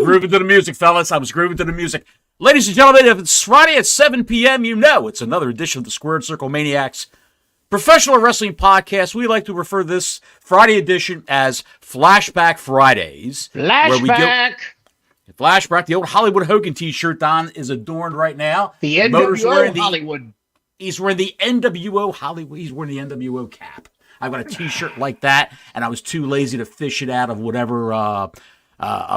grooving to the music, fellas. I was grooving to the music. Ladies and gentlemen, if it's Friday at 7 p.m., you know it's another edition of the Squared Circle Maniacs Professional Wrestling Podcast. We like to refer to this Friday edition as Flashback Fridays. Flashback. The old Hollywood Hogan t-shirt, Don, is adorned right now. The N.W.O. Hollywood. He's wearing the N.W.O. Hollywood. He's wearing the N.W.O. cap. I've got a t-shirt like that, and I was too lazy to fish it out of whatever a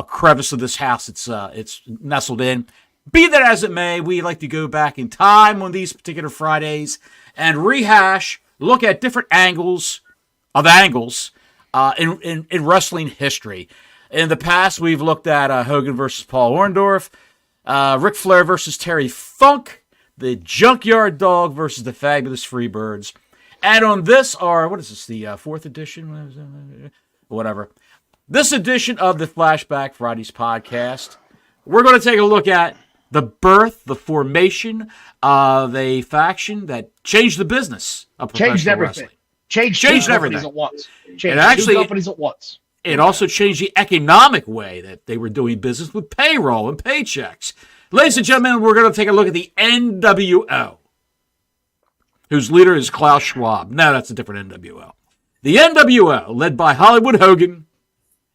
crevice of this house it's nestled in. Be that as it may, we like to go back in time on these particular Fridays and rehash, look at different angles in wrestling history. In the past, we've looked at Hogan versus Paul Orndorff, Ric Flair versus Terry Funk, the Junkyard Dog versus the Fabulous Freebirds. And on this, the fourth edition? Whatever. This edition of the Flashback Fridays podcast, we're going to take a look at the birth, the formation of a faction that changed the business of professional wrestling. Changed everything at once. Changed two companies at once. It also changed the economic way that they were doing business with payroll and paychecks. Ladies and gentlemen, we're going to take a look at the N.W.O, whose leader is Klaus Schwab. No, that's a different N.W.O. The N.W.O, led by Hollywood Hogan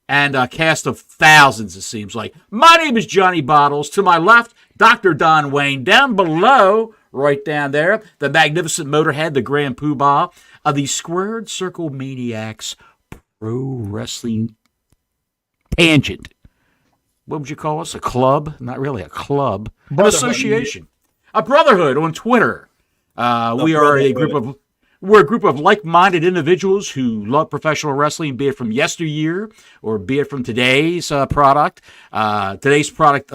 and a cast of thousands, it seems like. My name is Johnny Bottles. To my left, Dr. Don Wayne. Down below, right down there, the magnificent Motorhead, the Grand Poobah of the Squared Circle Maniacs Pro Wrestling Tangent. What would you call us? A club? Not really a club. An association. A brotherhood on Twitter. We're a group of like-minded individuals who love professional wrestling, be it from yesteryear or be it from today's product. Today's product,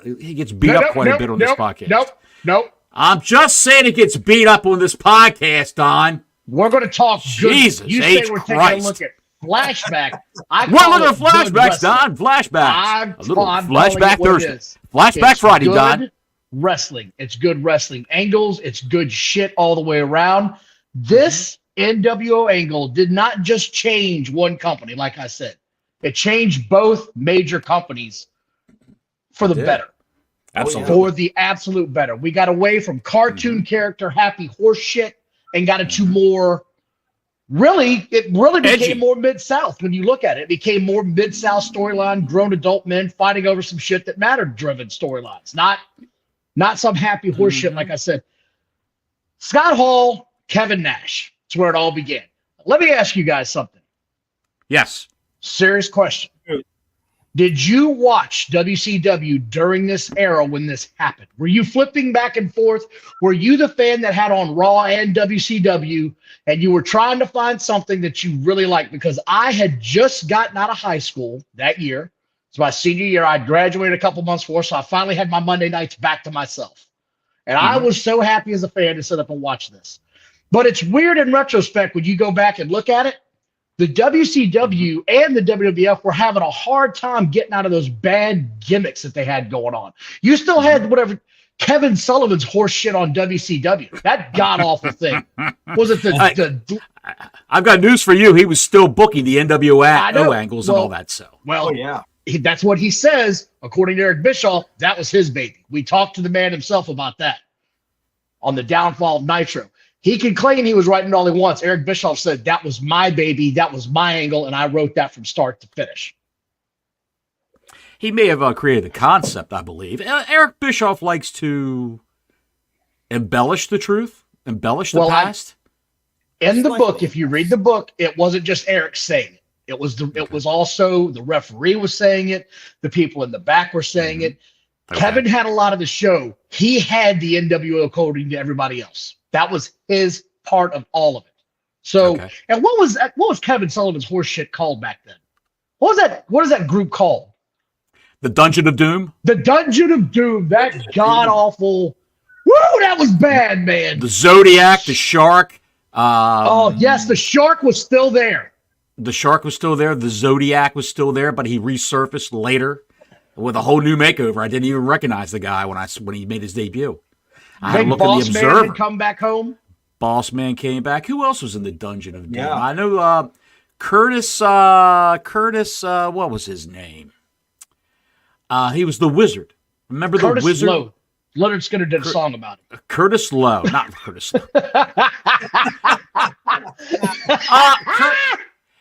he gets beat up quite a bit on this podcast. Nope. I'm just saying it gets beat up on this podcast, Don. We're going to talk Jesus good. You H. say we're Christ. taking a look at Flashback. We're looking at flashbacks, Don. Flashbacks. A little Flashback Thursday. Flashback Friday, Don. Wrestling. It's good wrestling angles. It's good shit all the way around. This N.W.O. angle did not just change one company, like I said. It changed both major companies for the better. Absolutely. For the absolute better. We got away from cartoon character happy horse shit and got into more, it really became edgy. More Mid-South when you look at it. It became more Mid-South storyline, grown adult men fighting over some shit that mattered driven storylines. Not some happy horse shit, like I said. Scott Hall, Kevin Nash. That's where it all began. Let me ask you guys something. Yes. Serious question. Did you watch WCW during this era when this happened? Were you flipping back and forth? Were you the fan that had on Raw and WCW and you were trying to find something that you really liked? Because I had just gotten out of high school that year. It's my senior year. I graduated a couple months before, so I finally had my Monday nights back to myself. And I was so happy as a fan to sit up and watch this. But it's weird in retrospect when you go back and look at it. The WCW and the WWF were having a hard time getting out of those bad gimmicks that they had going on. You still had whatever Kevin Sullivan's horse shit on WCW. That god-awful thing. Was it I've got news for you. He was still booking the NWO angles and all that. So, that's what he says. According to Eric Bischoff, that was his baby. We talked to the man himself about that on the downfall of Nitro. He can claim he was writing it all he wants. Eric Bischoff said, that was my baby, that was my angle, and I wrote that from start to finish. He may have created the concept, I believe. Eric Bischoff likes to embellish the truth, embellish the past. In the book, if you read the book, it wasn't just Eric saying it. It was also the referee was saying it. The people in the back were saying it. Okay. Kevin had a lot of the show. He had the NWO coding to everybody else. That was his part of all of it. So, and what was Kevin Sullivan's horse shit called back then? What is that group called? The Dungeon of Doom? The Dungeon of Doom. That god-awful. Woo, that was bad, man. The Zodiac, the Shark. Yes, the Shark was still there. The Shark was still there. The Zodiac was still there, but he resurfaced later with a whole new makeover. I didn't even recognize the guy when he made his debut. I had to look at the Observer. Man had come back home. Boss Man came back. Who else was in the Dungeon of Doom? Yeah. I know Curtis, what was his name? He was the Wizard. Remember Curtis the Wizard? Lowe. Leonard Skinner did a song about it. Curtis Lowe, not Curtis Lowe.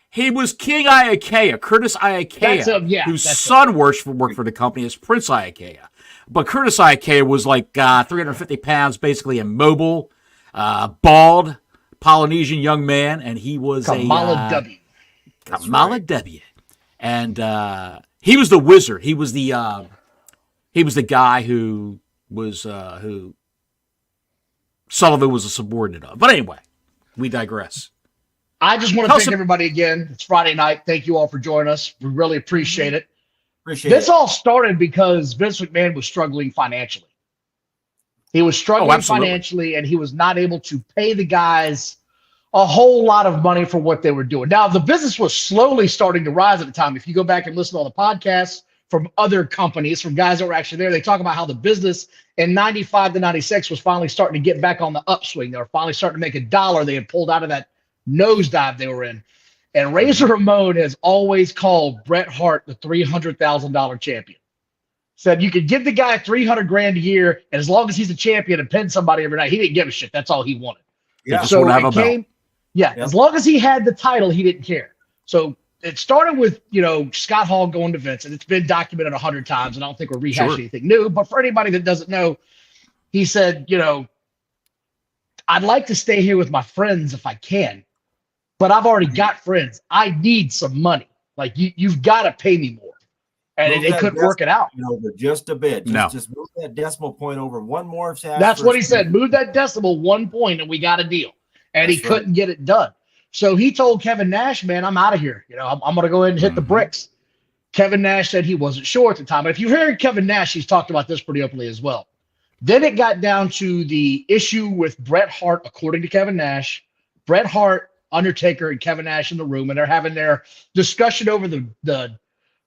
He was King Iakea, Curtis Iakea, whose son worked for the company as Prince Iakea. But Curtis Iakea was like 350 pounds, basically immobile, bald, Polynesian young man, and he was Kamala W. Kamala W. And he was the Wizard. He was the guy who Sullivan was a subordinate of. But anyway, we digress. I just want to thank everybody again. It's Friday night. Thank you all for joining us. We really appreciate it. This all started because Vince McMahon was struggling financially. He was struggling financially, and he was not able to pay the guys a whole lot of money for what they were doing. Now, the business was slowly starting to rise at the time. If you go back and listen to all the podcasts from other companies, from guys that were actually there, they talk about how the business in 95 to 96 was finally starting to get back on the upswing. They were finally starting to make $1. They had pulled out of that nosedive they were in. And Razor Ramon has always called Bret Hart the $300,000 champion. Said you could give the guy $300,000 a year, and as long as he's a champion and pin somebody every night, he didn't give a shit. That's all he wanted. Yeah. So it came, as long as he had the title, he didn't care. So it started with, Scott Hall going to Vince, and it's been documented 100 times, and I don't think we're rehashing anything new. But for anybody that doesn't know, he said, I'd like to stay here with my friends if I can, but I've already got friends. I need some money. Like, you've got to pay me more. And they couldn't work it out. Just a bit. Just move that decimal point over one more. That's what he said. Move that decimal 1 point, and we got a deal. And he couldn't get it done. So he told Kevin Nash, man, I'm out of here. I'm going to go ahead and hit the bricks. Kevin Nash said he wasn't sure at the time. But if you hear Kevin Nash, he's talked about this pretty openly as well. Then it got down to the issue with Bret Hart, according to Kevin Nash. Bret Hart, Undertaker, and Kevin Nash in the room, and they're having their discussion over the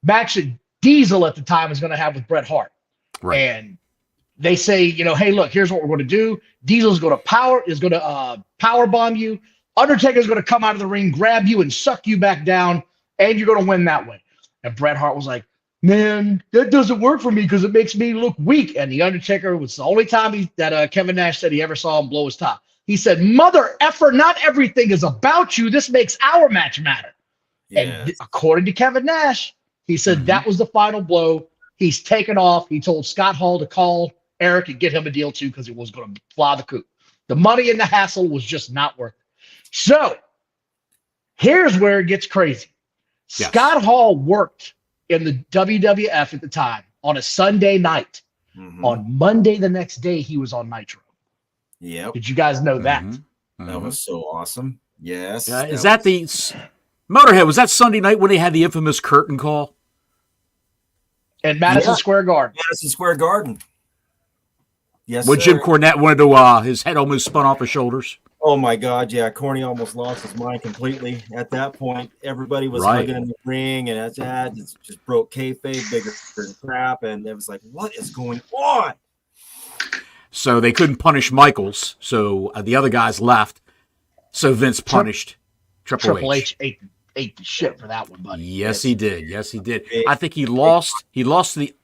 match that Diesel at the time is going to have with Bret Hart. Right. And they say, hey, look, here's what we're going to do. Diesel's going to power bomb you. Undertaker's going to come out of the ring, grab you, and suck you back down, and you're going to win that way. And Bret Hart was like, man, that doesn't work for me because it makes me look weak. And the Undertaker was the only time that Kevin Nash said he ever saw him blow his top. He said, mother effer, not everything is about you. This makes our match matter. Yes. And according to Kevin Nash, he said that was the final blow. He's taken off. He told Scott Hall to call Eric and get him a deal too because he was going to fly the coop. The money and the hassle was just not worth it. So here's where it gets crazy. Yes. Scott Hall worked in the WWF at the time on a Sunday night. On Monday the next day, he was on Nitro. Yeah. Did you guys know that? That was so awesome. Yes. Is that the Motorhead? Was that Sunday night when they had the infamous curtain call? In Madison Square Garden. Madison Square Garden. Yes. When Jim Cornette wanted to, his head almost spun off his shoulders. Oh my God! Yeah, Corny almost lost his mind completely at that point. Everybody was hugging in the ring, and it just broke kayfabe, bigger than crap, and it was like, what is going on? So they couldn't punish Michaels, so the other guys left. So Vince punished Triple H. Ate the shit for that one, buddy. Yes, he did. Yes, he did. I think he lost. He lost to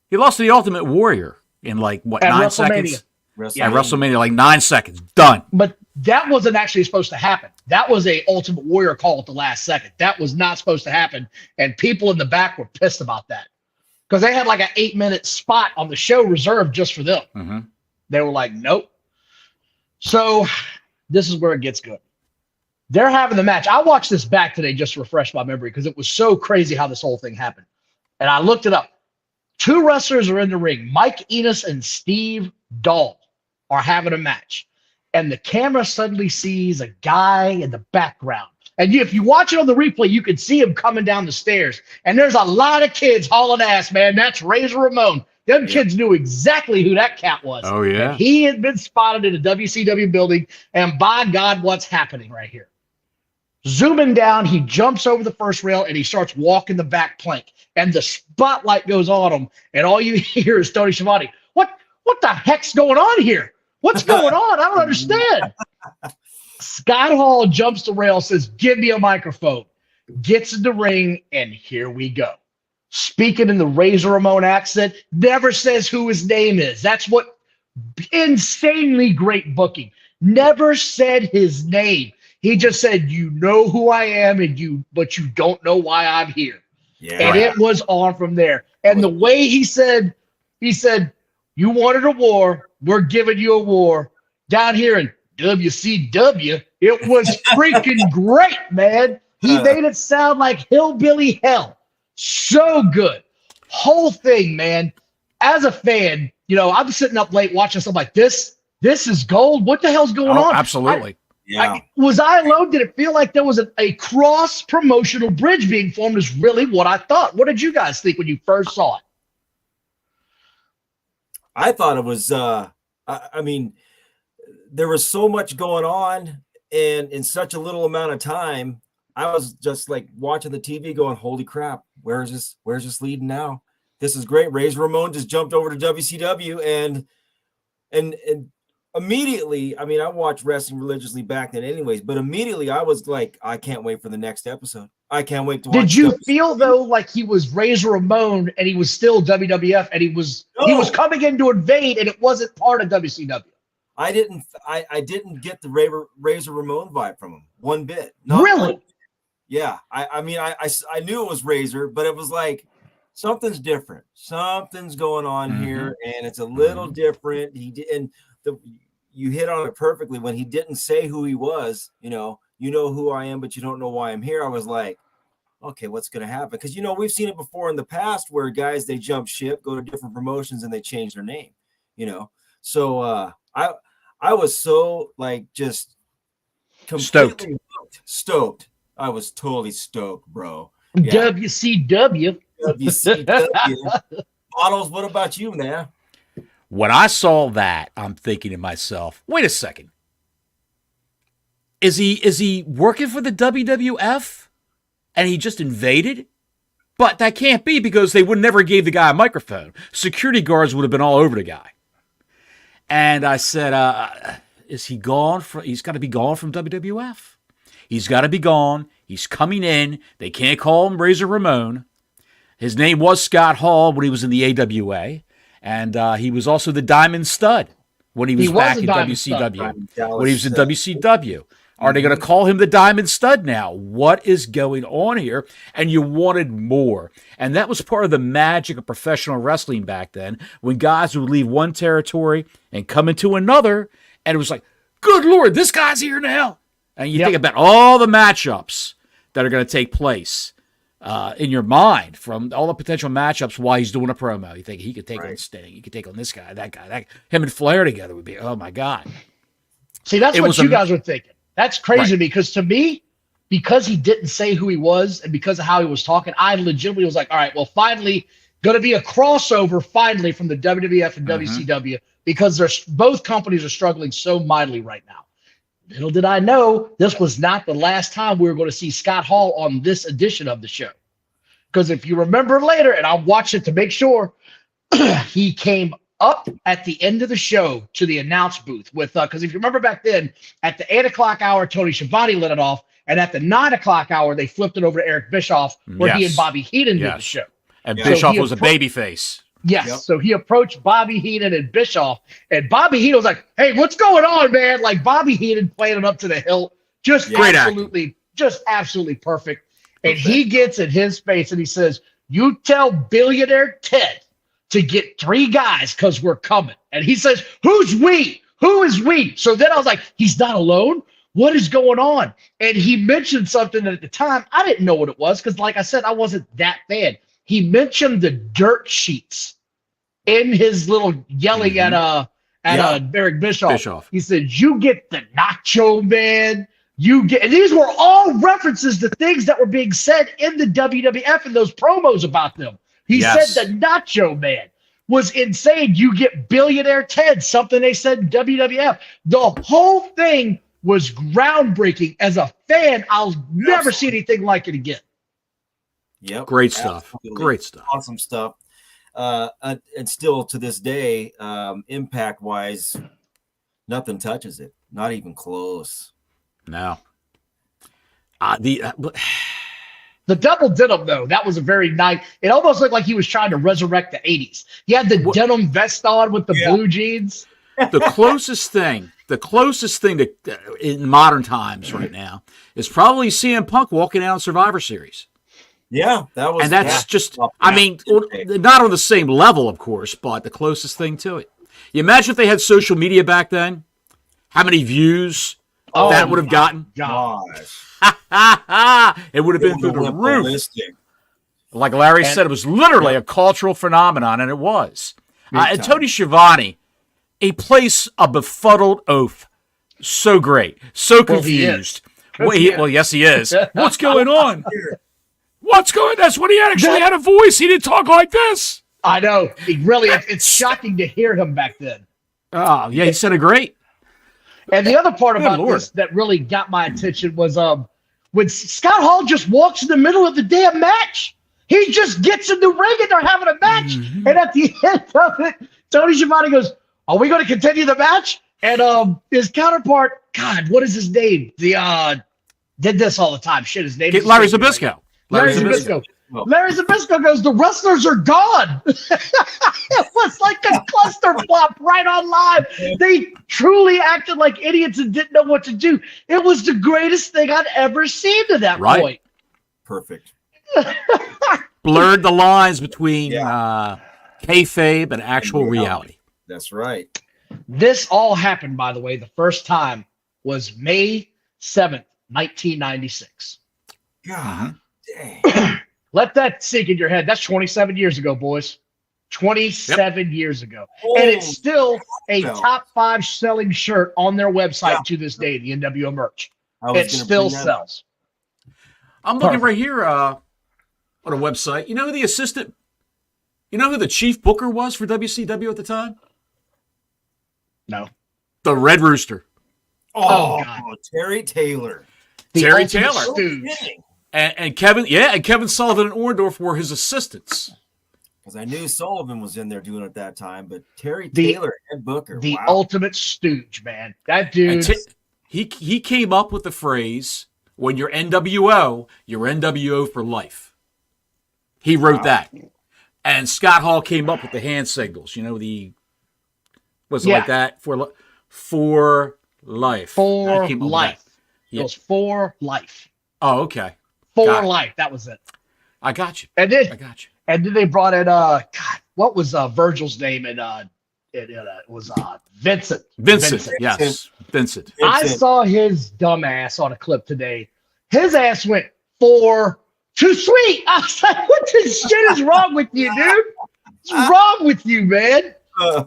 the Ultimate Warrior in like what, 9 seconds? WrestleMania, like 9 seconds. Done. But that wasn't actually supposed to happen. That was a Ultimate Warrior call at the last second. That was not supposed to happen. And people in the back were pissed about that. Because they had like an 8-minute spot on the show reserved just for them. They were like, nope. So this is where it gets good. They're having the match. I watched this back today just to refresh my memory because it was so crazy how this whole thing happened. And I looked it up. 2 wrestlers are in the ring. Mike Enos and Steve Dahl are having a match. And the camera suddenly sees a guy in the background. And if you watch it on the replay, you can see him coming down the stairs. And there's a lot of kids hauling ass, man. That's Razor Ramon. Them kids knew exactly who that cat was. Oh, yeah. And he had been spotted in a WCW building. And by God, what's happening right here? Zooming down, he jumps over the first rail, and he starts walking the back plank. And the spotlight goes on him. And all you hear is Tony Schiavone. What the heck's going on here? What's going on? I don't understand. Scott Hall jumps the rail, says, give me a microphone. Gets in the ring, and here we go. speaking in the Razor Ramon accent, never says who his name is. That's what insanely great booking. Never said his name. He just said, "You know who I am, but you don't know why I'm here." Yeah. And it was on from there. And the way he said, "You wanted a war, we're giving you a war." Down here in WCW, it was freaking great, man. He made it sound like hillbilly hell. So good. Whole thing, man. As a fan, I'm sitting up late watching something like this. This is gold. What the hell's going on? Absolutely. Was I alone? Did it feel like there was a cross promotional bridge being formed? Is really what I thought. What did you guys think when you first saw it? I thought it was, I mean, there was so much going on and in such a little amount of time. I was just like watching the TV going, holy crap, where's this leading now? This is great. Razor Ramon just jumped over to WCW and immediately, I mean, I watched wrestling religiously back then anyways, but immediately I was like, I can't wait for the next episode. I can't wait to watch. Did you feel though like he was Razor Ramon and he was still WWF and he was coming in to invade and it wasn't part of WCW? I didn't get the Razor Ramon vibe from him one bit. Really? Yeah. I mean, I knew it was Razor, but it was like something's different. Something's going on here, and it's a little different. You hit on it perfectly when he didn't say who he was. You know who I am, but you don't know why I'm here. I was like, okay, what's going to happen? Because we've seen it before in the past where guys, they jump ship, go to different promotions, and they change their name. So I was so like just completely stoked. I was totally stoked, bro. Yeah. WCW. Bottles, what about you, man? When I saw that, I'm thinking to myself, wait a second. Is he working for the WWF and he just invaded? But that can't be because they would never gave the guy a microphone. Security guards would have been all over the guy. And I said, is he gone? He's got to be gone from WWF. He's got to be gone. He's coming in. They can't call him Razor Ramon. His name was Scott Hall when he was in the AWA. And he was also the Diamond Stud when he was back in WCW. When he was in WCW. Are they going to call him the Diamond Stud now? What is going on here? And you wanted more. And that was part of the magic of professional wrestling back then, when guys would leave one territory and come into another, and it was like, good Lord, this guy's here now. And you think about all the matchups that are going to take place in your mind from all the potential matchups while he's doing a promo. You think he could take on Sting, he could take on this guy, that guy. Him and Flair together would be, oh my God. See, that's what you guys were thinking. That's crazy because to me, because he didn't say who he was and because of how he was talking, I legitimately was like, all right, well, finally going to be a crossover finally from the WWF and WCW because both companies are struggling so mightily right now. Little did I know this was not the last time we were going to see Scott Hall on this edition of the show. Because if you remember later, and I'll watch it to make sure, he came up at the end of the show to the announce booth with because if you remember back then at the 8 o'clock hour Tony Schiavone lit it off, and at the 9 o'clock hour they flipped it over to Eric Bischoff where he and Bobby Heenan did the show, and Bischoff was a babyface. So he approached Bobby Heenan and Bischoff, and Bobby Heenan was like, hey, what's going on, man? Like Bobby Heenan playing it up to the hilt, just absolutely perfect. And he gets in his face and he says, you tell billionaire Ted to get 3 guys because we're coming. And he says, who's we? Who is we? So then I was like, he's not alone? What is going on? And he mentioned something that at the time, I didn't know what it was because, like I said, I wasn't that fan. He mentioned the dirt sheets in his little yelling at Eric Bischoff. He said, you get the Nacho Man. And these were all references to things that were being said in the WWF and those promos about them. He said the Nacho Man was insane. You get billionaire Ted, something they said in WWF. The whole thing was groundbreaking. As a fan, I'll never see anything like it again. Yep. Great stuff. Absolutely. Great stuff. Awesome stuff. And still to this day, impact wise, nothing touches it. Not even close. No. The double denim, though, that was a very nice. It almost looked like he was trying to resurrect the 80s. He had the denim vest on with the blue jeans. The closest thing to in modern times right now is probably CM Punk walking out on Survivor Series. Yeah, that was. And that's just, I mean, not on the same level, of course, but the closest thing to it. You imagine if they had social media back then, how many views that would have gotten? Gosh. It would have been through the roof. Ballistic. Like Larry said, it was literally a cultural phenomenon, and it was. And Tony Schiavone, he plays a befuddled oaf. So great. So confused. Well, yes, he is. What's going on? What's going on? That's when he actually had a voice. He didn't talk like this. I know. It's shocking to hear him back then. Oh, yeah, he said it great. And the other part about this that really got my attention was when Scott Hall just walks in the middle of the damn match. He just gets in the ring and they're having a match. Mm-hmm. And at the end of it, Tony Schiavone goes, "Are we going to continue the match?" And his counterpart, God, what is his name? Did this all the time. Shit, his name is Larry Zbyszko. Larry Zbyszko. Larry Zbyszko goes, "The wrestlers are gone." It was like a cluster flop right on live. They truly acted like idiots and didn't know what to do. It was the greatest thing I'd ever seen to that point. Perfect. Blurred the lines between kayfabe and actual reality. That's right. This all happened, by the way. The first time was May 7th, 1996. God dang. Let that sink in your head. That's 27 years ago, boys. 27 years ago. And it's still a top 5 selling shirt on their website to this day, the N.W.O merch. It still sells. I'm looking right here on a website. You know who the chief booker was for WCW at the time? No. The Red Rooster. Oh Terry Taylor. Terry Taylor. And Kevin Sullivan and Orndorff were his assistants. Because I knew Sullivan was in there doing it at that time, but Terry Taylor and Booker. The ultimate stooge, man. That dude. He came up with the phrase, when you're N.W.O, you're N.W.O for life. He wrote that. And Scott Hall came up with the hand signals. You know, like that? For life. For life. It was for life. Oh, okay. For life. That was it. I got you. And then they brought in what was Virgil's name? And it was Vincent. Vincent. Yes. Vincent. I saw his dumb ass on a clip today. His ass went for too sweet. I was like, what the shit is wrong with you, dude? What's wrong with you, man?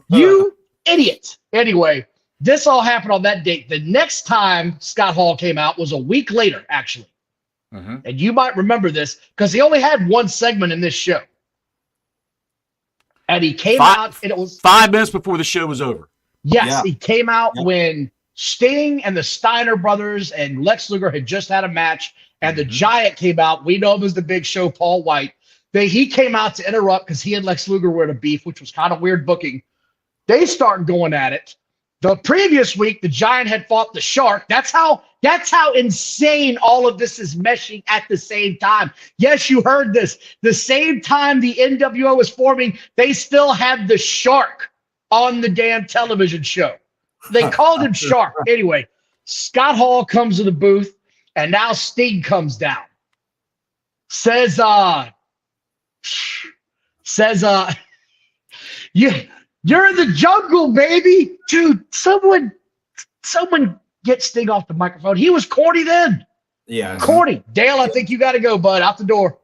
You idiot. Anyway, this all happened on that date. The next time Scott Hall came out was a week later, actually. Mm-hmm. And you might remember this because he only had one segment in this show. And he came out, and it was 5 minutes before the show was over. Yes, he came out when Sting and the Steiner brothers and Lex Luger had just had a match, and the Giant came out. We know him as the Big Show, Paul White. He came out to interrupt because he and Lex Luger were in a beef, which was kind of weird booking. They started going at it. The previous week, the Giant had fought the Shark. That's how insane all of this is meshing at the same time. Yes, you heard this. The same time the N.W.O was forming, they still had the Shark on the damn television show. They called him Shark. Anyway, Scott Hall comes to the booth, and now Sting comes down. Says, you're in the jungle, baby. Dude, someone get Sting off the microphone. He was corny then. Yeah. Corny. Dale, I think you got to go, bud. Out the door.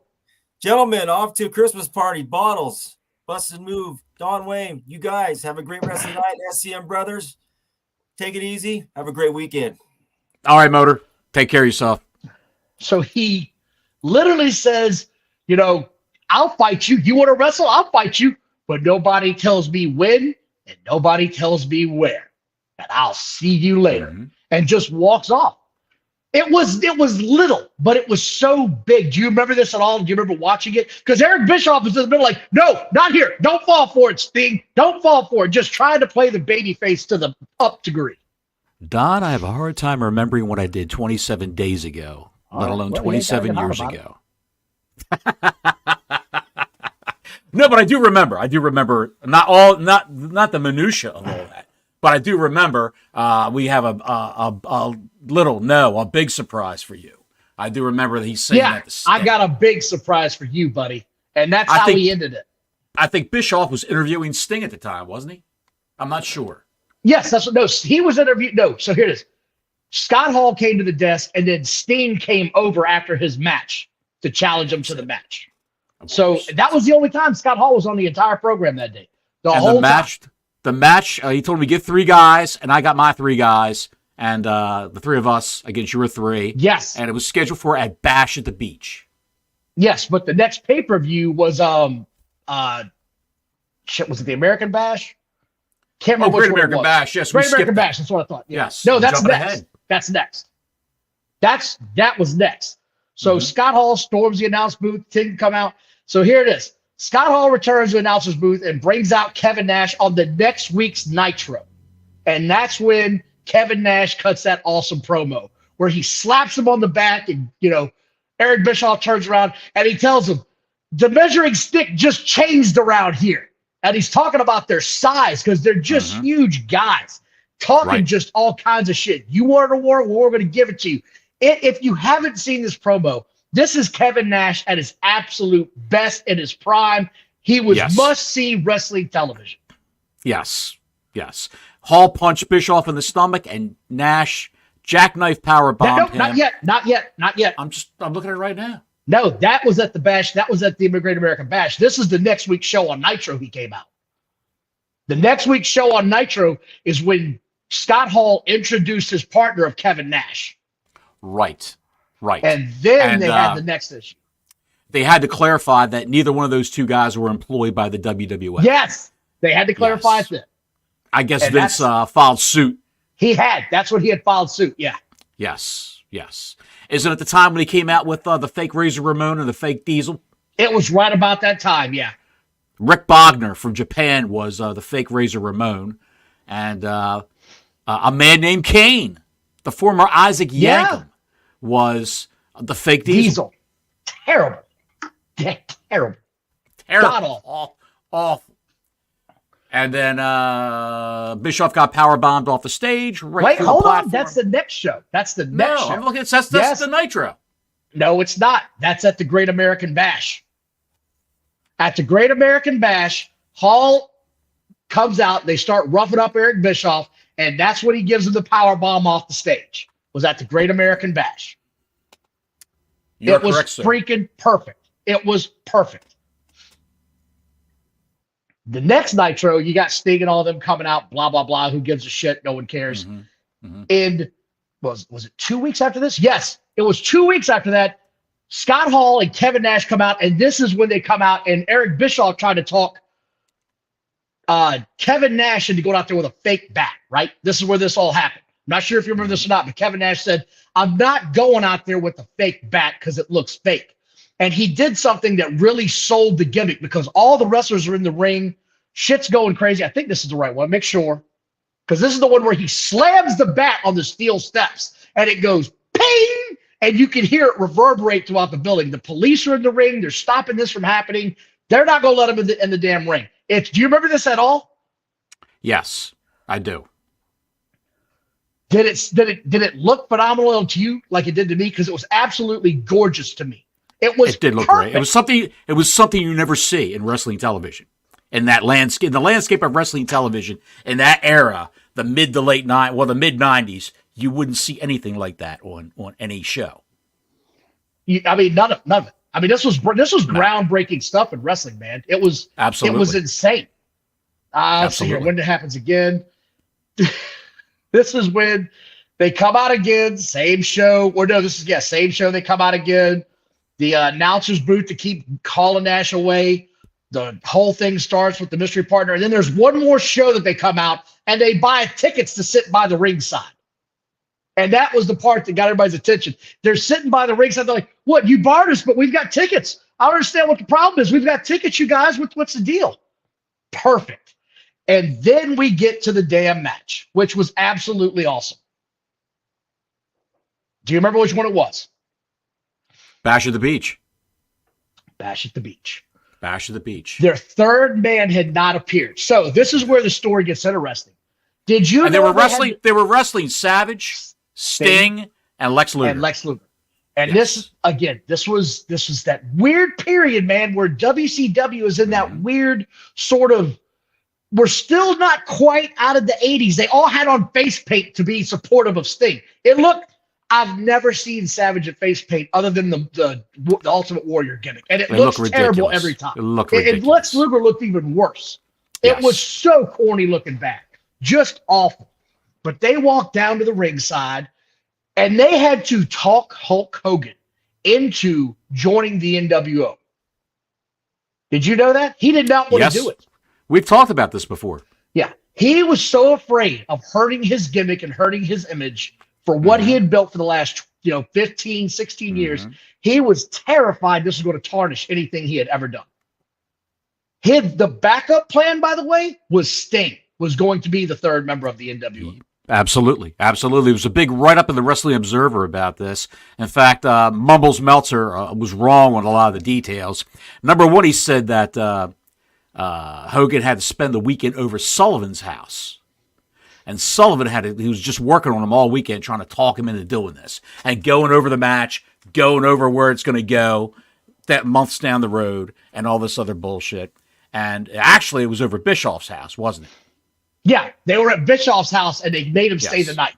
Gentlemen, off to Christmas party. Bottles. Busted Move. Don Wayne. You guys have a great rest of the night. SCM Brothers. Take it easy. Have a great weekend. All right, Motor. Take care of yourself. So he literally says, I'll fight you. You want to wrestle? I'll fight you. But nobody tells me when and nobody tells me where. And I'll see you later. Mm-hmm. And just walks off. It was little, but it was so big. Do you remember this at all? Do you remember watching it? Because Eric Bischoff was in the middle like, no, not here. Don't fall for it, Sting. Don't fall for it. Just trying to play the baby face to the up degree. Don, I have a hard time remembering what I did 27 days ago, let alone 27 years ago. No, but I do remember. Not the minutia of all that, but I do remember. We have a big surprise for you. I do remember that he's saying that. I got a big surprise for you, buddy, and that's how he ended it. I think Bischoff was interviewing Sting at the time, wasn't he? I'm not sure. Yes, he was interviewed. No, so here it is. Scott Hall came to the desk, and then Sting came over after his match to challenge him to the match. So that was the only time Scott Hall was on the entire program that day. The match, he told me to get 3 guys, and I got my 3 guys, and the 3 of us against your 3. Yes. And it was scheduled for at Bash at the Beach. Yes, but the next pay-per-view was was it the American Bash? Can't remember. Great American Bash. Yes, Great American Bash. That's what I thought. Yeah. Yes. No, that's next. That's next. That was next. So Scott Hall storms the announce booth. Didn't come out. So here it is. Scott Hall returns to the announcer's booth and brings out Kevin Nash on the next week's Nitro. And that's when Kevin Nash cuts that awesome promo where he slaps him on the back and, Eric Bischoff turns around and he tells him, the measuring stick just changed around here. And he's talking about their size because they're just huge guys. Talking just all kinds of shit. You wanted a war, we're going to give it to you. If you haven't seen this promo, this is Kevin Nash at his absolute best in his prime. He was must-see wrestling television. Yes. Hall punched Bischoff in the stomach, and Nash jackknife power bombed him. Not yet. I'm looking at it right now. No, that was at the Bash. That was at the Great American Bash. This is the next week's show on Nitro. He came out. The next week's show on Nitro is when Scott Hall introduced his partner of Kevin Nash. Right. And then they had the next issue. They had to clarify that neither one of those 2 guys were employed by the WWF. Yes, they had to clarify that. I guess Vince filed suit. That's when he had filed suit, yeah. Yes. Is it at the time when he came out with the fake Razor Ramon and the fake Diesel? It was right about that time, yeah. Rick Bogner from Japan was the fake Razor Ramon. And a man named Kane, the former Isaac Yankem, was the fake Diesel. Terrible. Yeah, terrible. God awful. And then Bischoff got powerbombed off the stage. Wait, hold on. That's the next show. That's the next show. I'm looking at that's the Nitro. No, it's not. That's at the Great American Bash. At the Great American Bash, Hall comes out. They start roughing up Eric Bischoff, and that's when he gives him the power bomb off the stage. Was at the Great American Bash. It was freaking perfect. It was perfect. The next Nitro, you got Sting and all of them coming out, blah, blah, blah. Who gives a shit? No one cares. And was it 2 weeks after this? Yes, it was 2 weeks after that. Scott Hall and Kevin Nash come out, and this is when they come out, and Eric Bischoff tried to talk Kevin Nash into going out there with a fake bat, right? This is where this all happened. I'm not sure if you remember this or not, but Kevin Nash said, I'm not going out there with a fake bat because it looks fake. And he did something that really sold the gimmick because all the wrestlers are in the ring. Shit's going crazy. I think this is the right one. Make sure. Because this is the one where he slams the bat on the steel steps and it goes ping. And you can hear it reverberate throughout the building. The police are in the ring. They're stopping this from happening. They're not going to let him in the damn ring. Do you remember this at all? Yes, I do. Did it look phenomenal to you like it did to me? Because it was absolutely gorgeous to me. It did look great. It was something you never see in wrestling television. In the landscape of wrestling television in that era, the mid 90s, you wouldn't see anything like that on any show. None of it. I mean, this was groundbreaking stuff in wrestling, man. It was absolutely. It was insane. Let's see here. When it happens again. This is when they come out again, same show. Or no, same show. They come out again. The announcer's booth to keep calling Nash away. The whole thing starts with the mystery partner. And then there's one more show that they come out and they buy tickets to sit by the ringside. And that was the part that got everybody's attention. They're sitting by the ringside. They're like, what? You barred us, but we've got tickets. I don't understand what the problem is. We've got tickets, you guys. What's the deal? Perfect. And then we get to the damn match, which was absolutely awesome. Do you remember which one it was? Bash at the Beach. Bash at the Beach. Bash at the Beach. Their third man had not appeared. So this is where the story gets interesting. Did you And know they were wrestling Savage, Sting, and Lex Luger. And yes. this was that weird period, man, where WCW is in that weird sort of, we're still not quite out of the 80s. They all had on face paint to be supportive of Sting. I've never seen Savage at face paint other than the Ultimate Warrior gimmick. And it looks terrible every time. And Lex Luger looked even worse. It was so corny looking back. Just awful. But they walked down to the ringside, and they had to talk Hulk Hogan into joining the N.W.O. Did you know that? He did not want to do it. We've talked about this before. Yeah. He was so afraid of hurting his gimmick and hurting his image for what he had built for the last 15, 16 years. He was terrified this was going to tarnish anything he had ever done. The backup plan, by the way, was Sting was going to be the third member of the N.W.O. Absolutely. Absolutely. There was a big write-up in the Wrestling Observer about this. In fact, Mumbles Meltzer was wrong on a lot of the details. Number one, he said that Hogan had to spend the weekend over Sullivan's house. And Sullivan he was just working on him all weekend, trying to talk him into doing this and going over the match, going over where it's going to go that months down the road and all this other bullshit. And actually, it was over Bischoff's house, wasn't it? Yeah, they were at Bischoff's house and they made him stay the night.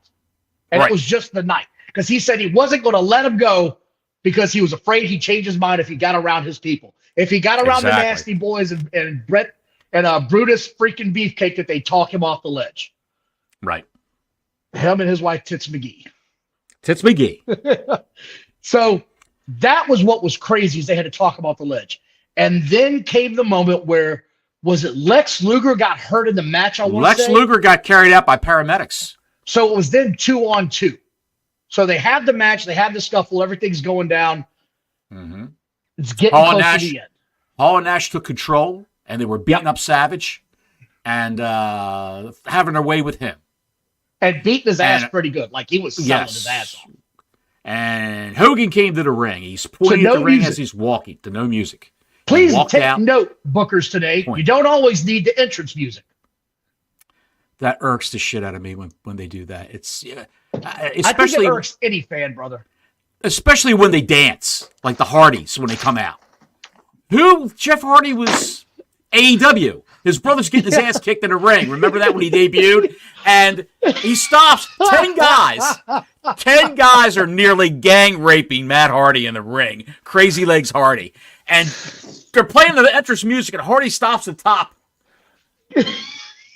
And it was just the night because he said he wasn't going to let him go because he was afraid he'd change his mind if he got around his people. If he got around the Nasty Boys and Brett and Brutus freaking Beefcake, that they talk him off the ledge. Right. Him and his wife, Tits McGee. Tits McGee. So that was what was crazy is they had to talk him off the ledge. And then came the moment where, was it Lex Luger got hurt in the match, I want to say? Lex Luger got carried out by paramedics. So it was then 2-on-2. So they have the match, they have the scuffle, everything's going down. It's getting close to the end. Hall and Nash took control, and they were beating up Savage and having their way with him. And beating his ass pretty good. Like he was selling his ass off. And Hogan came to the ring. He's pointing at the ring as he's walking to no music. Please take note, bookers today. You don't always need the entrance music. That irks the shit out of me when they do that. It's I think it irks any fan, brother. Especially when they dance, like the Hardys when they come out. Jeff Hardy was AEW. His brother's getting his ass kicked in the ring. Remember that when he debuted? And he stops 10 guys. 10 guys are nearly gang raping Matt Hardy in the ring. Crazy Legs Hardy. And they're playing the entrance music, and Hardy stops at the top.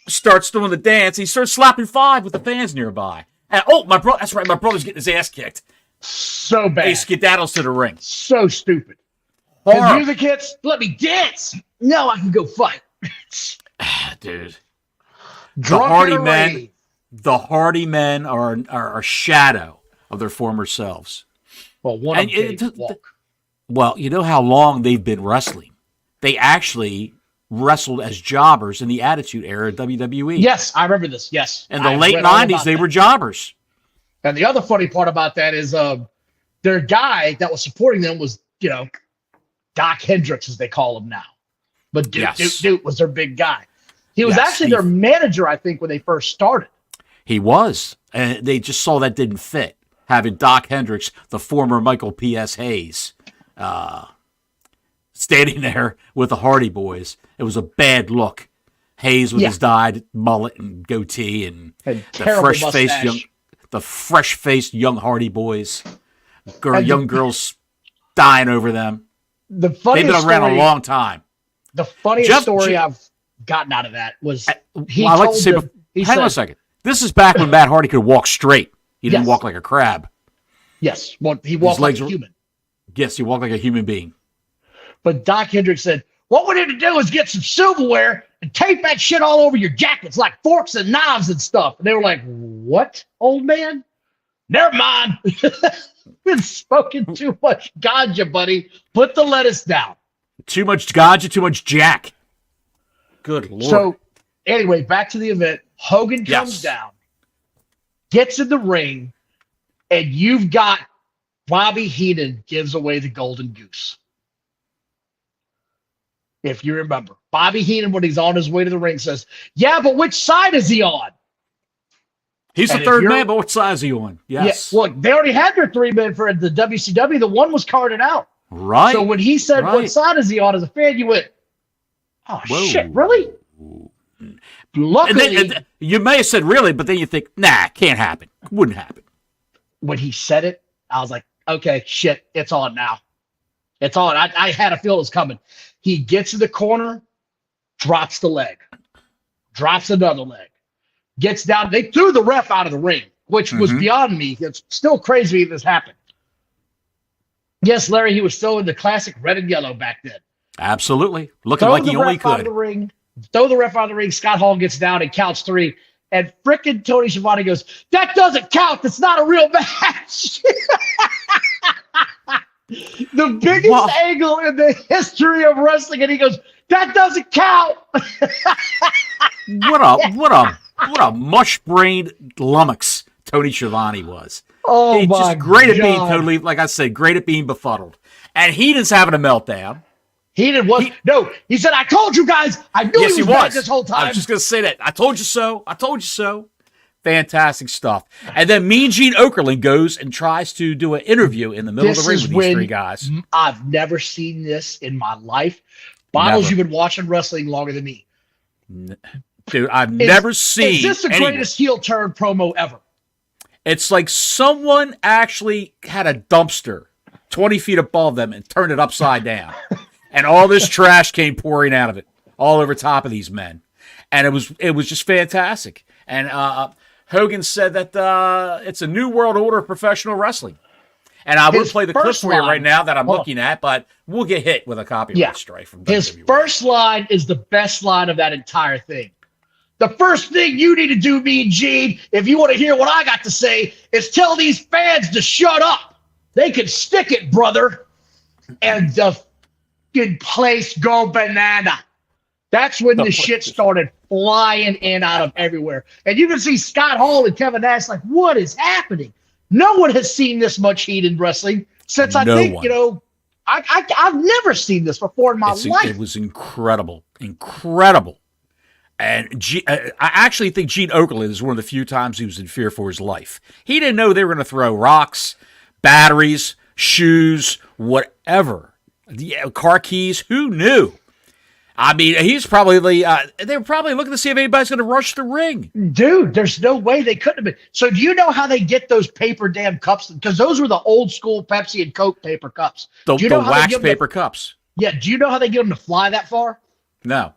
Starts doing the dance. He starts slapping 5 with the fans nearby. And that's right, my brother's getting his ass kicked. So bad. He skedaddles to the ring. So stupid. His music hits, let me dance. No, I can go fight. Dude. The Hardy men are a shadow of their former selves. Well, one of them can't walk. Well, you know how long they've been wrestling. They actually wrestled as jobbers in the Attitude Era of WWE. Yes, I remember this. Yes. In the late 90s, they were jobbers. And the other funny part about that is their guy that was supporting them was, Doc Hendricks, as they call him now. But Duke was their big guy. He was actually their manager, I think, when they first started. He was. And they just saw that didn't fit, having Doc Hendricks, the former Michael P.S. Hayes, standing there with the Hardy Boys. It was a bad look. Hayes with his dyed mullet and goatee and the fresh-faced young Hardy Boys. Young girls dying over them. They've been around a long time. The funniest story I've gotten out of that was hang on a second. This is back when Matt Hardy could walk straight. He didn't walk like a crab. Yes, well, he walked like a human. Yes, he walked like a human being. But Doc Hendricks said, what we need to do is get some silverware and tape that shit all over your jackets like forks and knives and stuff. And they were like, what, old man? Never mind. Been smoking too much ganja, buddy. Put the lettuce down. Too much ganja, too much jack. Good Lord. So, anyway, back to the event. Hogan comes down, gets in the ring, and you've got Bobby Heenan gives away the golden goose. if you remember. Bobby Heenan, when he's on his way to the ring, says, yeah, but which side is he on? He's the third man, but what side is he on? Yes. Yeah, look, they already had their 3 men for the WCW. The one was carded out. Right. So when he said, what side is he on as a fan, you went, oh, shit, really? Luckily, and you may have said really, but then you think, nah, can't happen. Wouldn't happen. When he said it, I was like, okay, shit, it's on now. It's on. I had a feel it was coming. He gets to the corner, drops the leg, drops another leg, gets down. They threw the ref out of the ring, which was beyond me. It's still crazy this happened. Yes, Larry, he was still in the classic red and yellow back then. Absolutely. Looking like he only could. Throw the ref out of the ring. Scott Hall gets down and counts 3. And frickin' Tony Schiavone goes, that doesn't count. That's not a real match. The biggest angle in the history of wrestling. And he goes, that doesn't count. What a mush-brained lummox Tony Schiavone was. Oh, he's my just great God. at being totally, like I said, great at being befuddled. And Heenan's having a meltdown. He said, I told you guys. I knew he was bad this whole time. I was just going to say that. I told you so. I told you so. Fantastic stuff. And then Mean Gene Okerlund goes and tries to do an interview in the middle of the ring with these 3 guys. I've never seen this in my life. Bottles, you've been watching wrestling longer than me. Dude, I've never seen. Is this the greatest heel turn promo ever? It's like someone actually had a dumpster 20 feet above them and turned it upside down. And all this trash came pouring out of it, all over top of these men. And it was just fantastic. And Hogan said that it's a new world order of professional wrestling. And I will play the clip for you right now that I'm looking at, but we'll get hit with a copyright strike from WWE. His first line is the best line of that entire thing. The first thing you need to do, Mean Gene, if you want to hear what I got to say, is tell these fans to shut up. They can stick it, brother. And the fucking place go banana. That's when the shit started flying in out of everywhere. And you can see Scott Hall and Kevin Nash like, what is happening? No one has seen this much heat in wrestling since I've never seen this before in my life. It was incredible. Incredible. And I actually think Gene Okerlund is one of the few times he was in fear for his life. He didn't know they were going to throw rocks, batteries, shoes, whatever. Car keys, who knew? I mean, he's probably they were probably looking to see if anybody's going to rush the ring. Dude, there's no way they couldn't have been. So do you know how they get those paper damn cups? Because those were the old school Pepsi and Coke paper cups. The wax paper cups. Yeah. Do you know how they get them to fly that far? No.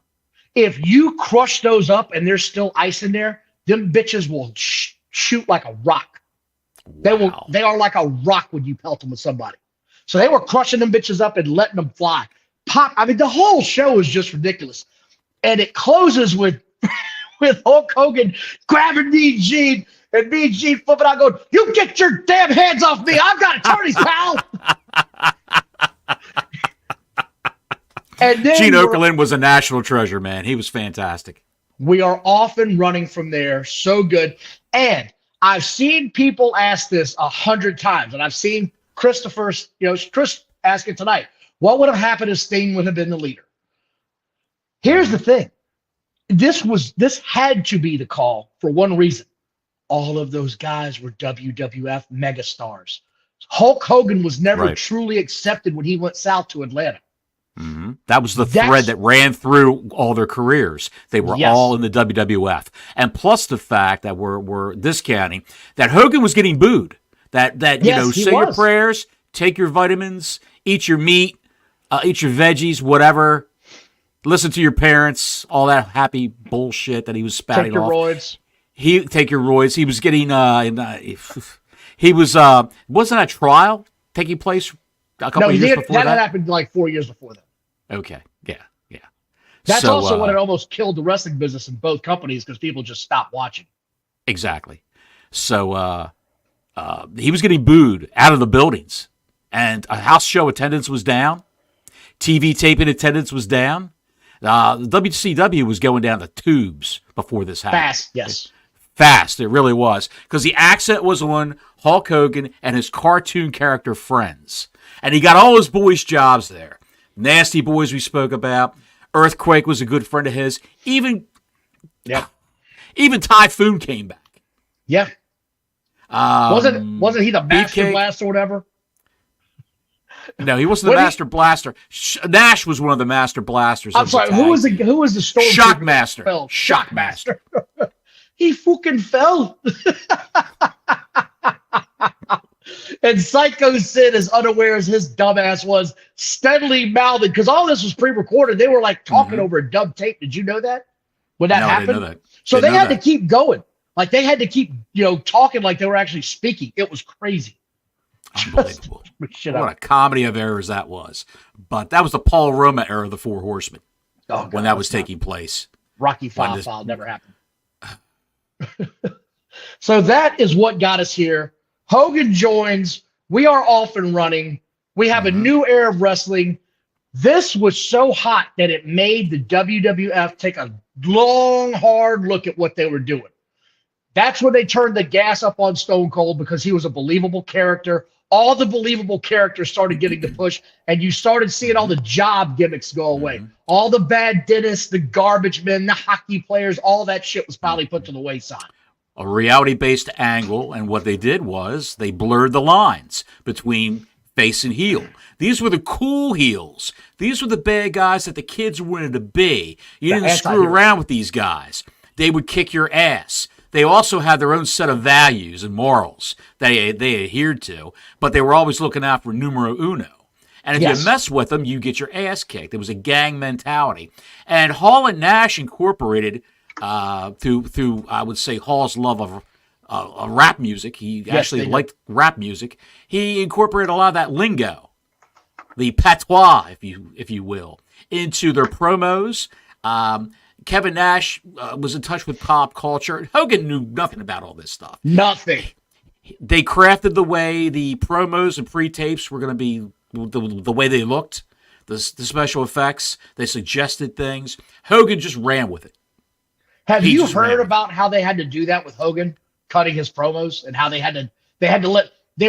If you crush those up and there's still ice in there, them bitches will shoot like a rock. Wow. They are like a rock when you pelt them with somebody. So they were crushing them bitches up and letting them fly. I mean, the whole show is just ridiculous. And it closes with Hulk Hogan grabbing Mean Gene and Mean Gene flipping out going, you get your damn hands off me. I've got attorneys, pal. And then Gene Okerlund was a national treasure, man. He was fantastic. We are off and running from there. So good. And I've seen people ask this 100 times, and I've seen Chris ask it tonight. What would have happened if Sting would have been the leader? Here's the thing. This had to be the call for one reason. All of those guys were WWF megastars. Hulk Hogan was never truly accepted when he went south to Atlanta. Mm-hmm. That was the thread that ran through all their careers. They were all in the WWF. And plus the fact that we're discounting that Hogan was getting booed. That say your prayers, take your vitamins, eat your meat, eat your veggies, whatever. Listen to your parents, all that happy bullshit that he was spouting off. Take your roids. He was getting he was wasn't a trial taking place a couple of years before that? That happened like 4 years before that. Okay. Yeah. That's also when it almost killed the wrestling business in both companies because people just stopped watching. Exactly. So he was getting booed out of the buildings, and a house show attendance was down. TV taping attendance was down. The WCW was going down the tubes before this happened. Fast, yes. Fast, it really was. Because the accent was on Hulk Hogan and his cartoon character friends. And he got all his boys' jobs there. Nasty Boys we spoke about. Earthquake was a good friend of his. Even Yeah. even Typhoon came back. Yeah. Wasn't he the Master Beefcake? Blaster or whatever? No, he wasn't the Master Blaster. Nash was one of the Master Blasters. I'm sorry. Who was the Stormtrooper? Shockmaster? Shockmaster. He fucking fell. And Psycho Sid, as unaware as his dumbass was, steadily mouthing, because all this was pre-recorded. They were like talking over a dub tape. Did you know that? When that happened? I didn't know that. So they had to keep going. Like they had to keep, talking like they were actually speaking. It was crazy. Unbelievable. What a comedy of errors that was. But that was the Paul Roma era of the Four Horsemen when that was taking place. Rocky File never happened. So that is what got us here. Hogan joins. We are off and running. We have a new era of wrestling. This was so hot that it made the WWF take a long, hard look at what they were doing. That's when they turned the gas up on Stone Cold because he was a believable character. All the believable characters started getting the push, and you started seeing all the job gimmicks go away. All the bad dentists, the garbage men, the hockey players, all that shit was finally put to the wayside. A reality-based angle, and what they did was they blurred the lines between face and heel. These were the cool heels. These were the bad guys that the kids wanted to be. You didn't screw around with these guys. They would kick your ass. They also had their own set of values and morals that they adhered to, but they were always looking out for numero uno. And if you mess with them, you get your ass kicked. It was a gang mentality. And Hall and Nash incorporated, through I would say Hall's love of rap music. He actually liked rap music. He incorporated a lot of that lingo, the patois, if you will, into their promos. Kevin Nash was in touch with pop culture. Hogan knew nothing about all this stuff. Nothing. They crafted the way the promos and pre-tapes were going to be, the way they looked, the special effects. They suggested things. Hogan just ran with it. Have you heard about how they had to do that with Hogan, cutting his promos, and how they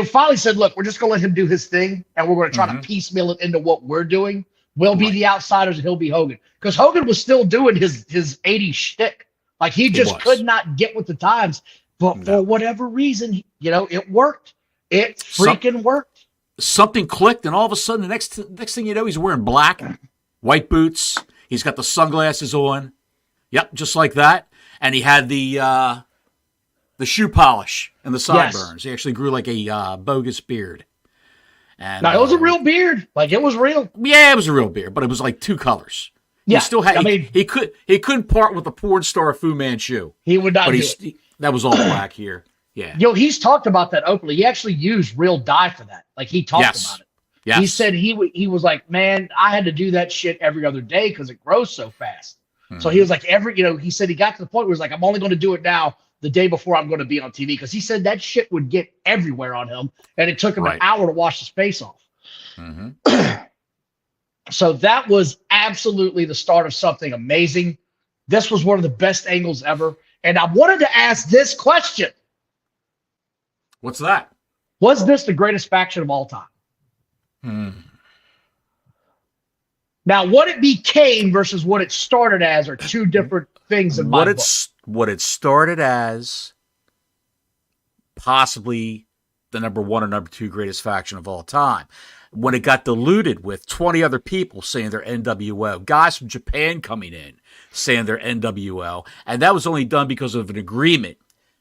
finally said, look, we're just going to let him do his thing, and we're going to try to piecemeal it into what we're doing. We'll be the outsiders, and he'll be Hogan. Because Hogan was still doing his 80s shtick. Like, he just could not get with the times. But for whatever reason, it worked. It freaking worked. Something clicked, and all of a sudden, the next thing you know, he's wearing black, white boots. He's got the sunglasses on. Yep, just like that. And he had the shoe polish and the sideburns. He actually grew like a bogus beard. And now, it was a real beard. Like, it was real. Yeah, it was a real beard, but it was like two colors. Yeah, he still had. He couldn't part with the porn star Fu Manchu. He would not. But that was all black here. Yeah. He's talked about that openly. He actually used real dye for that. Like, he talked about it. Yes. He said he was like, man, I had to do that shit every other day because it grows so fast. So he was like, he said he got to the point where he was like, I'm only going to do it now the day before I'm going to be on TV, because he said that shit would get everywhere on him, and it took him an hour to wash his face off. So that was absolutely the start of something amazing. This was one of the best angles ever. And I wanted to ask this question. What's that? Was this the greatest faction of all time? Now, what it became versus what it started as are two different things in my book. What it started as, possibly the number one or number two greatest faction of all time. When it got diluted with 20 other people saying they're N.W.O, guys from Japan coming in saying they're N.W.O, and that was only done because of an agreement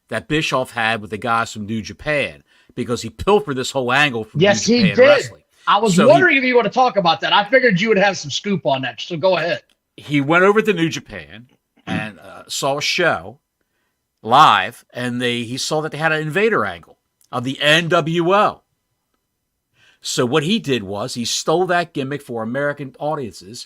that Bischoff had with the guys from New Japan, because he pilfered this whole angle from New Japan Wrestling. I was wondering if you want to talk about that. I figured you would have some scoop on that, so go ahead. He went over to New Japan and saw a show live, and he saw that they had an invader angle of the N.W.O. So what he did was he stole that gimmick for American audiences,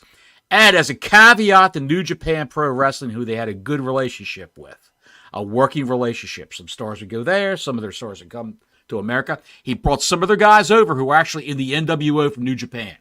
and as a caveat to New Japan Pro Wrestling, who they had a good relationship with, a working relationship. Some stars would go there, some of their stars would come to America. He brought some of their guys over who were actually in the N.W.O from New Japan.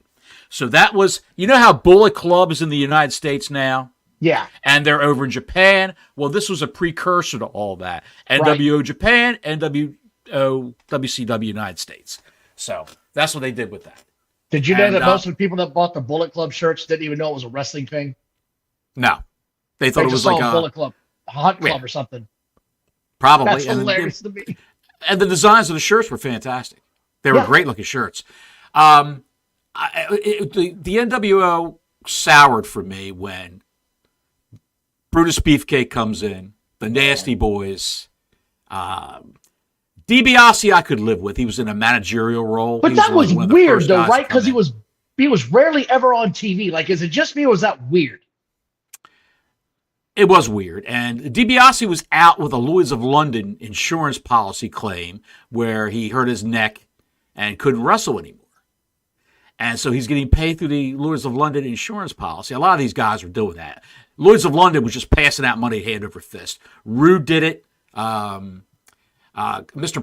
So that was, how Bullet Club is in the United States now? Yeah. And they're over in Japan. Well, this was a precursor to all that. N.W.O Japan, N.W.O WCW United States. So that's what they did with that. Did you know that most of the people that bought the Bullet Club shirts didn't even know it was a wrestling thing? No, they thought They it just was saw like a a Bullet Club, a Hunt Club or something. probably. That's hilarious to me. And the designs of the shirts were fantastic. They were great looking shirts. The NWO soured for me when Brutus Beefcake comes in, the Nasty Boys. DiBiase I could live with. He was in a managerial role. But that was weird, though, right? Because he was rarely ever on TV. Like, is it just me or was that weird? It was weird. And DiBiase was out with a Lloyd's of London insurance policy claim where he hurt his neck and couldn't wrestle anymore. And so he's getting paid through the Lloyd's of London insurance policy. A lot of these guys were doing that. Lloyd's of London was just passing out money hand over fist. Rude did it. Mr.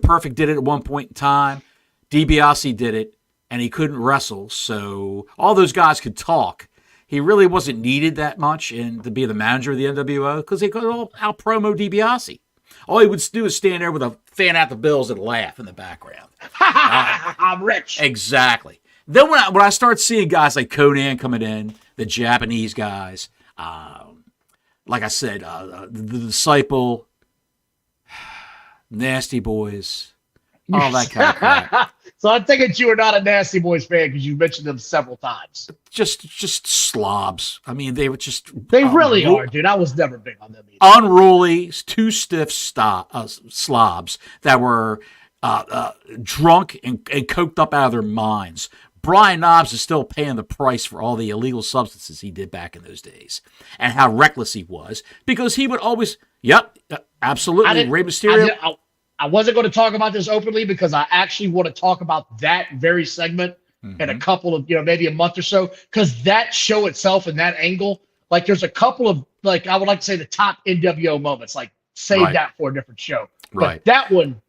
Perfect did it at one point in time. DiBiase did it, and he couldn't wrestle. So all those guys could talk. He really wasn't needed that much to be the manager of the NWO because they could all out-promo DiBiase. All he would do is stand there with a fan out the bills and laugh in the background. I'm rich. Exactly. Then when I start seeing guys like Conan coming in, the Japanese guys, like I said, the Disciple, Nasty Boys, all that kind of crap. So I'm thinking you are not a Nasty Boys fan because you mentioned them several times. Just slobs. I mean, they were just... They really are, dude. I was never big on them either. Unruly, too stiff slobs that were drunk and coked up out of their minds. Brian Knobbs is still paying the price for all the illegal substances he did back in those days and how reckless he was because he would always, absolutely, Rey Mysterio. I wasn't going to talk about this openly because I actually want to talk about that very segment in a couple of, maybe a month or so, because that show itself and that angle, like there's a couple of, like, I would like to say the top NWO moments, like save that for a different show. Right. But that one,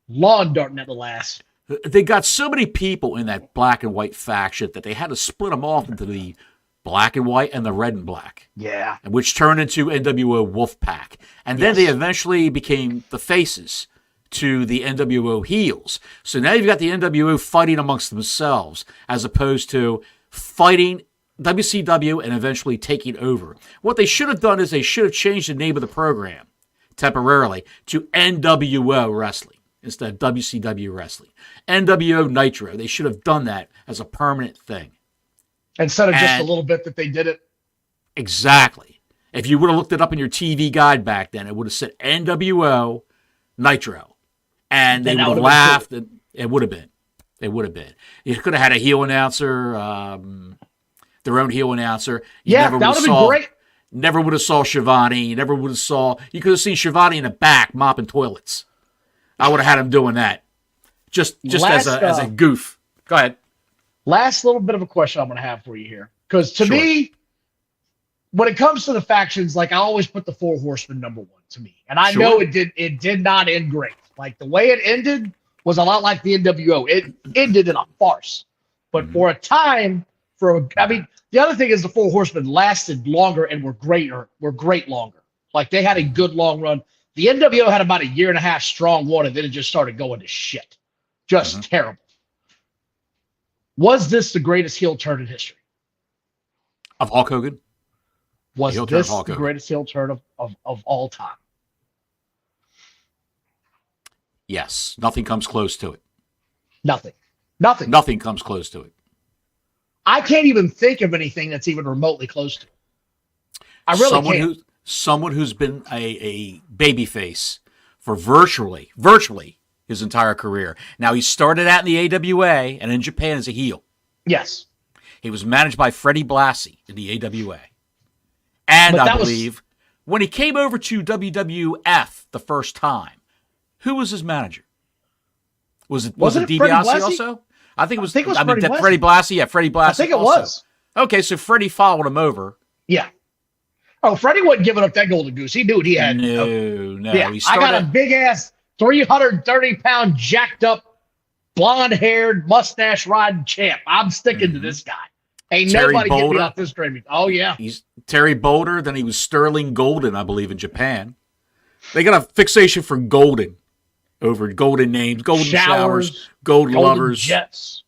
lawn darting at the last. They got so many people in that black and white faction that they had to split them off into the black and white and the red and black. Yeah. Which turned into NWO Wolfpack. And then they eventually became the faces to the NWO heels. So now you've got the NWO fighting amongst themselves as opposed to fighting WCW and eventually taking over. What they should have done is they should have changed the name of the program temporarily to NWO Wrestling instead of WCW Wrestling. NWO Nitro. They should have done that as a permanent thing. Instead of just a little bit that they did it. Exactly. If you would have looked it up in your TV guide back then, it would have said NWO Nitro. And they would have laughed. And it would have been. It would have been. You could have had a heel announcer, their own heel announcer. That would have been great. Never would have saw Shivani. You could have seen Shivani in the back mopping toilets. I would have had him doing that. Just as a goof. Go ahead. Last little bit of a question I'm going to have for you here. Because to me, when it comes to the factions, like I always put the Four Horsemen number one to me. And I know it did not end great. Like the way it ended was a lot like the NWO. It ended in a farce. But for a time, the other thing is the Four Horsemen lasted longer and were great longer. Like they had a good long run. The NWO had about a year and a half strong one, and then it just started going to shit. Just terrible. Was this the greatest heel turn in history? Of Hulk Hogan? Was this the greatest heel turn of all time? Yes. Nothing comes close to it. Nothing. Nothing comes close to it. I can't even think of anything that's even remotely close to it. I really can't. Someone who's been a babyface for virtually his entire career. Now, he started out in the AWA and in Japan as a heel. Yes. He was managed by Freddie Blassie in the AWA. And I believe when he came over to WWF the first time, who was his manager? Was it DiBiase also? I think it was Freddie Blassie. Yeah, Freddie Blassie. I think it was. Okay, so Freddie followed him over. Yeah. Oh, Freddie wasn't giving up that golden goose. He knew what he had. No. Yeah, I got a big ass 330-pound jacked up, blonde-haired, mustache-riding champ. I'm sticking to this guy. Ain't Terry nobody Boulder. get me off this train. Oh, yeah. He's Terry Boulder. Then he was Sterling Golden, I believe, in Japan. They got a fixation for Golden over golden names, golden showers, golden lovers. Jets.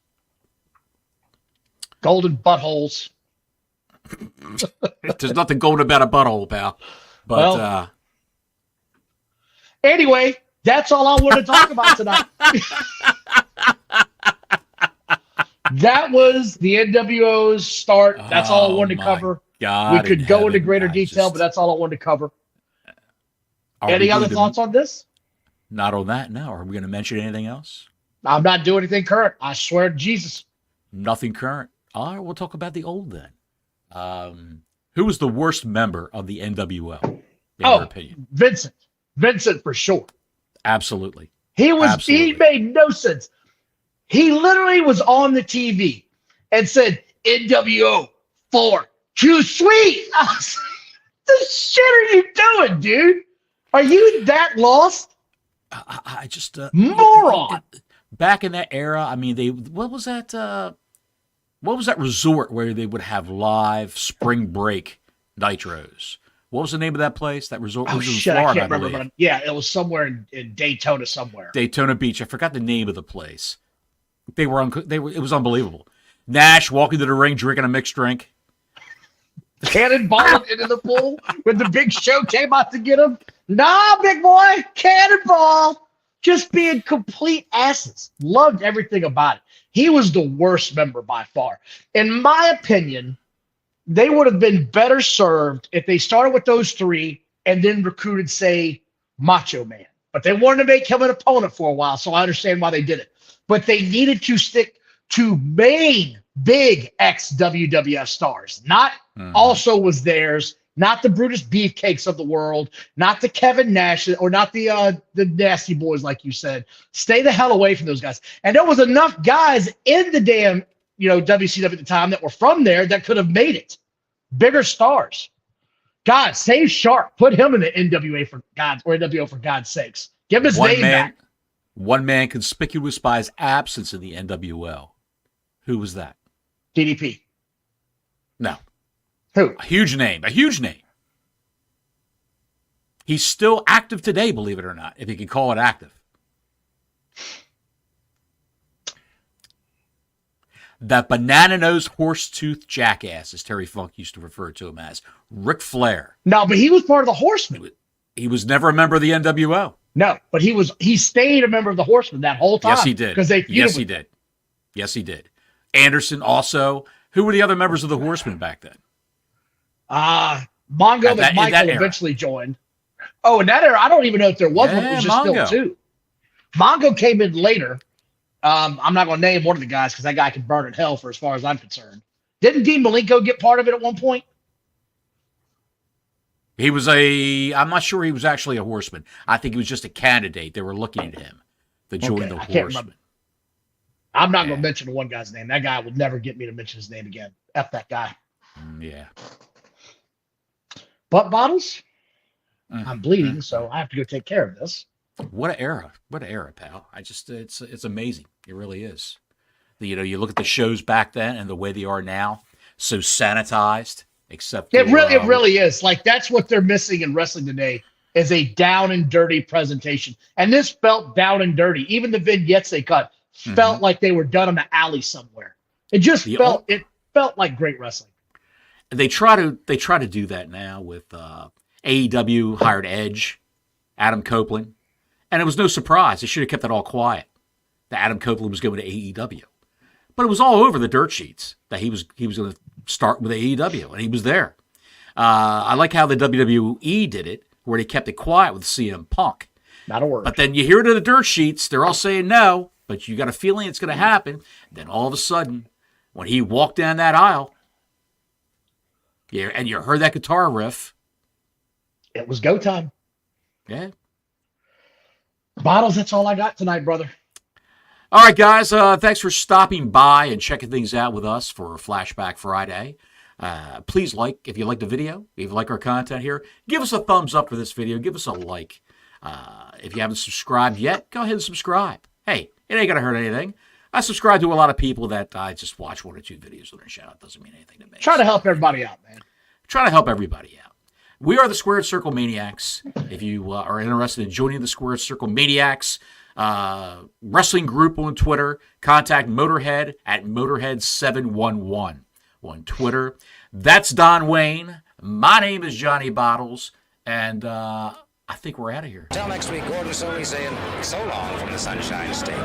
Golden buttholes. There's nothing golden about a butthole, pal. But Well, anyway, that's all I want to talk about tonight. That was the NWO's start. That's all I wanted to cover. God, we could go into greater detail, but that's all I wanted to cover. Any other thoughts on this? Not on that, no. Are we going to mention anything else? I'm not doing anything current. I swear to Jesus. Nothing current. All right, we'll talk about the old then. Who was the worst member of the NWO, in your opinion? Vincent. Vincent for sure. Absolutely. He made no sense. He literally was on the TV and said, NWO 4, too sweet. I was like, the shit are you doing, dude? Are you that lost? I just moron. Back in that era, I mean, what was that resort where they would have live spring break nitros? What was the name of that place? That resort was in Florida, I can't remember. But yeah, it was somewhere in Daytona somewhere. Daytona Beach. I forgot the name of the place. It was unbelievable. Nash walking to the ring drinking a mixed drink. Cannonball into the pool when the Big Show came out to get him. Nah, big boy, cannonball. Just being complete asses. Loved everything about it. He was the worst member by far. In my opinion, they would have been better served if they started with those three and then recruited, say, Macho Man. But they wanted to make him an opponent for a while, so I understand why they did it. But they needed to stick to main big ex-WWF stars. Not also was theirs, not the Brutus Beefcakes of the world, not the Kevin Nash, or not the Nasty Boys, like you said. Stay the hell away from those guys. And there was enough guys in the damn, WCW at the time that were from there that could have made it. Bigger stars. God, save Sharp. Put him in the NWO for God's sakes. Give him his name back. One man conspicuous by his absence in the NWO. Who was that? DDP. No. Who? A huge name. He's still active today, believe it or not, if you can call it active. That banana-nosed horse-toothed jackass, as Terry Funk used to refer to him as, Ric Flair. No, but he was part of the Horsemen. He was never a member of the NWO. No, but he stayed a member of the Horsemen that whole time. Yes, he did. Yes, he did. Anderson also. Who were the other members of the Horsemen back then? Mongo McMichael eventually joined. Oh, in that era, I don't even know if there was one. It was just still two. Mongo came in later. I'm not going to name one of the guys because that guy can burn in hell for as far as I'm concerned. Didn't Dean Malenko get part of it at one point? I'm not sure he was actually a Horseman. I think he was just a candidate. They were looking at him to join the Horsemen. I'm not going to mention the one guy's name. That guy will never get me to mention his name again. F that guy. Yeah. Butt bottles? I'm bleeding, so I have to go take care of this. What an era. What an era, pal. It's amazing. It really is. You look at the shows back then and the way they are now, so sanitized. Except it really is. Like, that's what they're missing in wrestling today, is a down and dirty presentation. And this felt down and dirty. Even the vignettes they cut felt like they were done in the alley somewhere. It just felt like great wrestling. They try to do that now with AEW hired Edge, Adam Copeland, and it was no surprise. They should have kept that all quiet. That Adam Copeland was going to AEW, but it was all over the dirt sheets that he was going to start with AEW, and he was there. I like how the WWE did it, where they kept it quiet with CM Punk. Not a word. But then you hear it in the dirt sheets, they're all saying no, but you got a feeling it's going to happen. Then all of a sudden, when he walked down that aisle, and you heard that guitar riff, it was go time. Yeah. Bottles, that's all I got tonight, brother. All right, guys. Thanks for stopping by and checking things out with us for Flashback Friday. Please if you like the video, if you like our content here, give us a thumbs up for this video. Give us a like. If you haven't subscribed yet, go ahead and subscribe. Hey, it ain't going to hurt anything. I subscribe to a lot of people that I just watch one or two videos on their channel. It doesn't mean anything to me. Try to help everybody out, man. Trying to help everybody out. We are the Squared Circle Maniacs. If you are interested in joining the Squared Circle Maniacs wrestling group on Twitter, contact Motorhead at Motorhead711. on Twitter. That's Don Wayne. My name is Johnny Bottles, and I think we're out of here. Till next week, Gordon Soley saying so long from the Sunshine State.